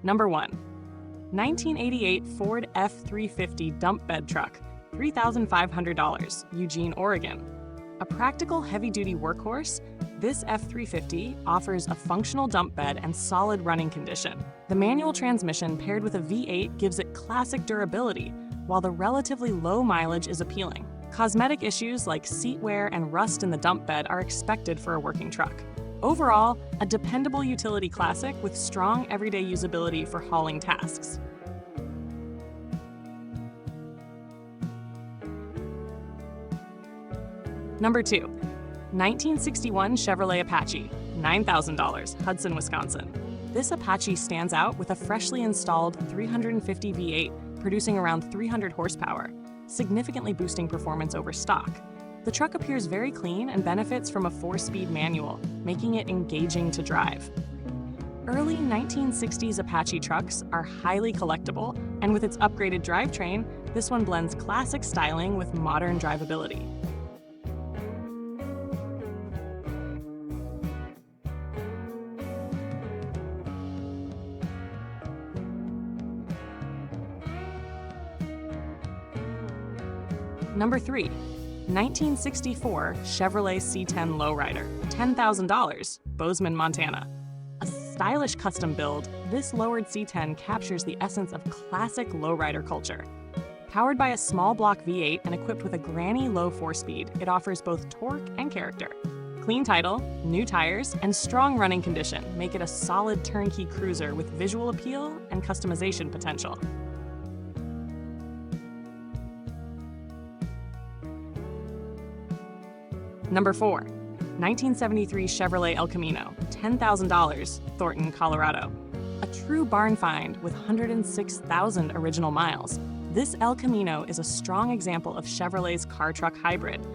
Number 1. 1988 Ford F-350 dump bed truck, $3,500, Eugene, Oregon. A practical heavy-duty workhorse, this F-350 offers a functional dump bed and solid running condition. The manual transmission paired with a V8 gives it classic durability, while the relatively low mileage is appealing. Cosmetic issues like seat wear and rust in the dump bed are expected for a working truck. Overall, a dependable utility classic with strong everyday usability for hauling tasks. Number 2. 1961 Chevrolet Apache, $9,000, Hudson, Wisconsin. This Apache stands out with a freshly installed 350 V8 producing around 300 horsepower, significantly boosting performance over stock. The truck appears very clean and benefits from a 4-speed manual, making it engaging to drive. Early 1960s Apache trucks are highly collectible, and with its upgraded drivetrain, this one blends classic styling with modern drivability. Number 3. 1964 Chevrolet C10 Lowrider, $10,000, Bozeman, Montana. A stylish custom build, this lowered C10 captures the essence of classic lowrider culture. Powered by a small block V8 and equipped with a granny low 4-speed, it offers both torque and character. Clean title, new tires, and strong running condition make it a solid turnkey cruiser with visual appeal and customization potential. Number 4. 1973 Chevrolet El Camino, $10,000, Thornton, Colorado. A true barn find with 106,000 original miles, this El Camino is a strong example of Chevrolet's car-truck hybrid.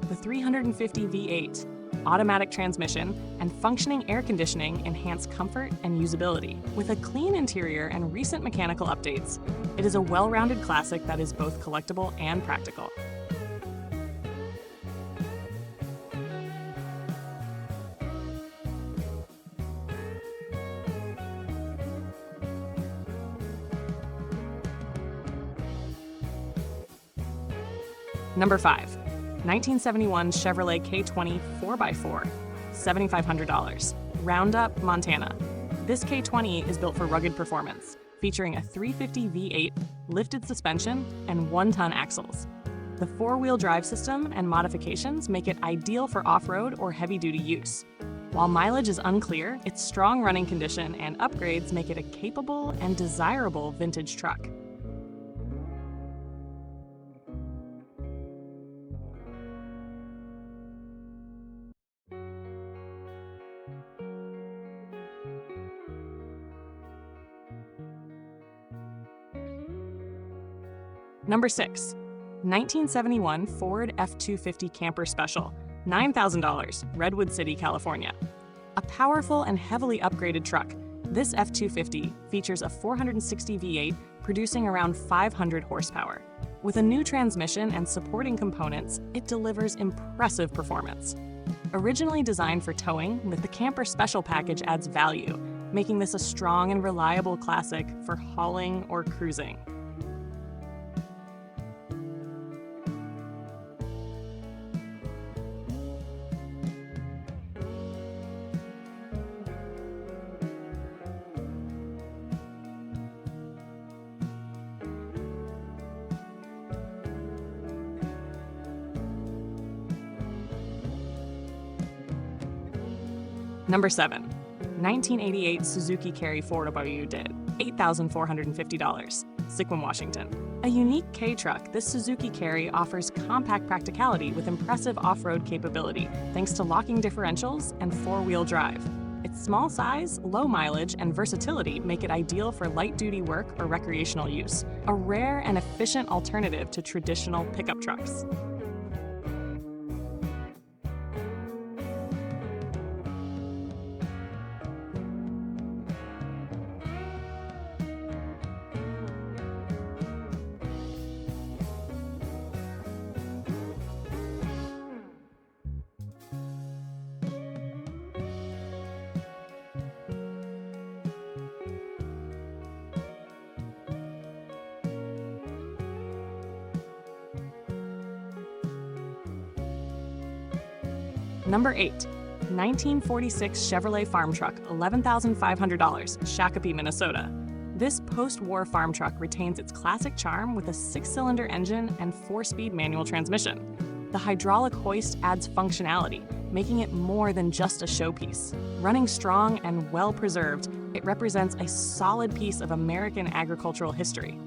The 350 V8, automatic transmission, and functioning air conditioning enhance comfort and usability. With a clean interior and recent mechanical updates, it is a well-rounded classic that is both collectible and practical. Number 5. 1971 Chevrolet K20 4x4, $7,500, Roundup, Montana. This K20 is built for rugged performance, featuring a 350 V8, lifted suspension, and 1-ton axles. The 4-wheel drive system and modifications make it ideal for off-road or heavy-duty use. While mileage is unclear, its strong running condition and upgrades make it a capable and desirable vintage truck. Number 6. 1971 Ford F-250 Camper Special, $9,000, Redwood City, California. A powerful and heavily upgraded truck, this F-250 features a 460 V8 producing around 500 horsepower. With a new transmission and supporting components, it delivers impressive performance. Originally designed for towing, the Camper Special package adds value, making this a strong and reliable classic for hauling or cruising. Number 7. 1988 Suzuki Carry 4WD, $8,450, Sequim, Washington. A unique K-truck, this Suzuki Carry offers compact practicality with impressive off-road capability thanks to locking differentials and 4-wheel drive. Its small size, low mileage, and versatility make it ideal for light-duty work or recreational use, a rare and efficient alternative to traditional pickup trucks. Number 8. 1946 Chevrolet farm truck, $11,500, Shakopee, Minnesota. This post-war farm truck retains its classic charm with a 6-cylinder engine and 4-speed manual transmission. The hydraulic hoist adds functionality, making it more than just a showpiece. Running strong and well-preserved, it represents a solid piece of American agricultural history.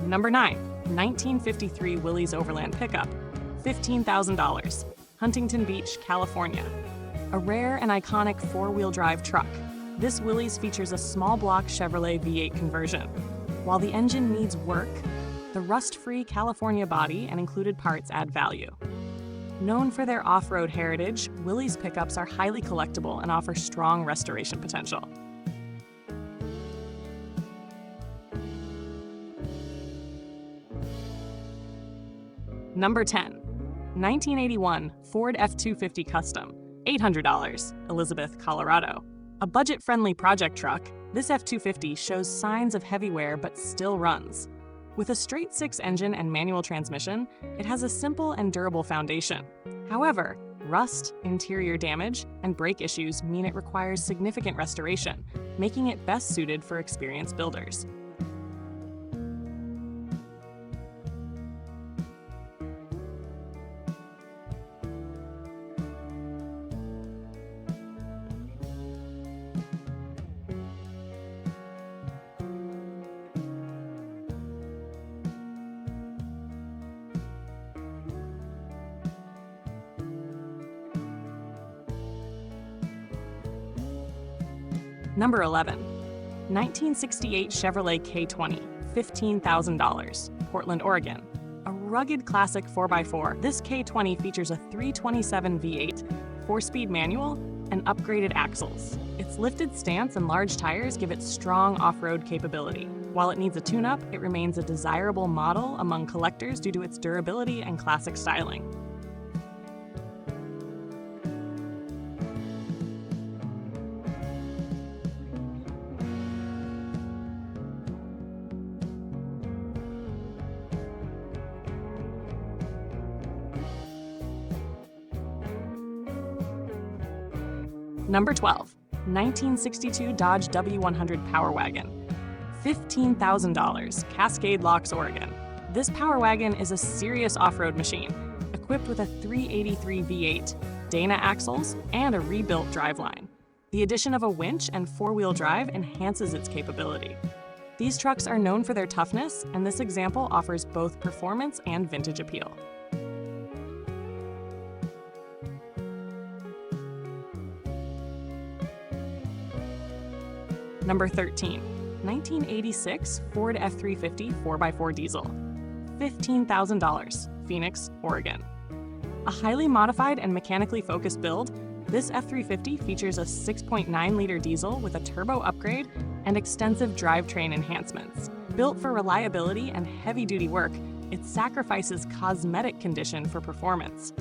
Number 9. 1953 Willys Overland pickup, $15,000, Huntington Beach, California. A rare and iconic 4-wheel drive truck, this Willys features a small block Chevrolet V8 conversion. While the engine needs work, the rust-free California body and included parts add value. Known for their off-road heritage, Willys pickups are highly collectible and offer strong restoration potential. Number 10. 1981 Ford F-250 Custom, $800, Elizabeth, Colorado. A budget-friendly project truck, this F-250 shows signs of heavy wear but still runs. With a straight-six engine and manual transmission, it has a simple and durable foundation. However, rust, interior damage, and brake issues mean it requires significant restoration, making it best suited for experienced builders. Number 11. 1968 Chevrolet K20, $15,000, Portland, Oregon. A rugged classic 4x4, this K20 features a 327 V8, 4-speed manual, and upgraded axles. Its lifted stance and large tires give it strong off-road capability. While it needs a tune-up, it remains a desirable model among collectors due to its durability and classic styling. Number 12. 1962 Dodge W100 Power Wagon, $15,000, Cascade Locks, Oregon. This Power Wagon is a serious off-road machine, equipped with a 383 V8, Dana axles, and a rebuilt driveline. The addition of a winch and 4-wheel drive enhances its capability. These trucks are known for their toughness, and this example offers both performance and vintage appeal. Number 13. 1986 Ford F-350 4x4 diesel, $15,000, Phoenix, Oregon. A highly modified and mechanically focused build, this F-350 features a 6.9-liter diesel with a turbo upgrade and extensive drivetrain enhancements. Built for reliability and heavy-duty work, it sacrifices cosmetic condition for performance.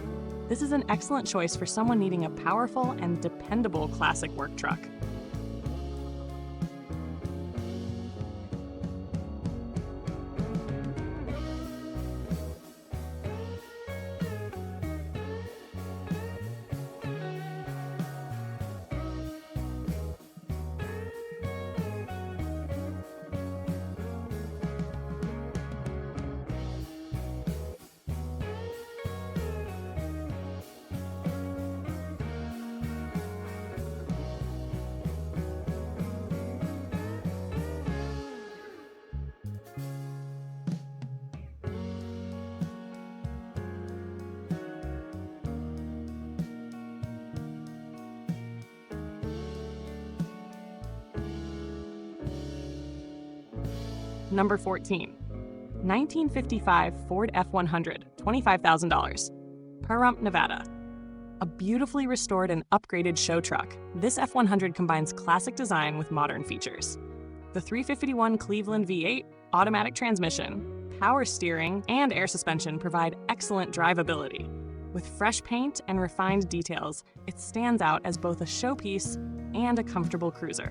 This is an excellent choice for someone needing a powerful and dependable classic work truck. Number 14. 1955 Ford F-100, $25,000, Pahrump, Nevada. A beautifully restored and upgraded show truck, this F-100 combines classic design with modern features. The 351 Cleveland V8, automatic transmission, power steering, and air suspension provide excellent drivability. With fresh paint and refined details, it stands out as both a showpiece and a comfortable cruiser.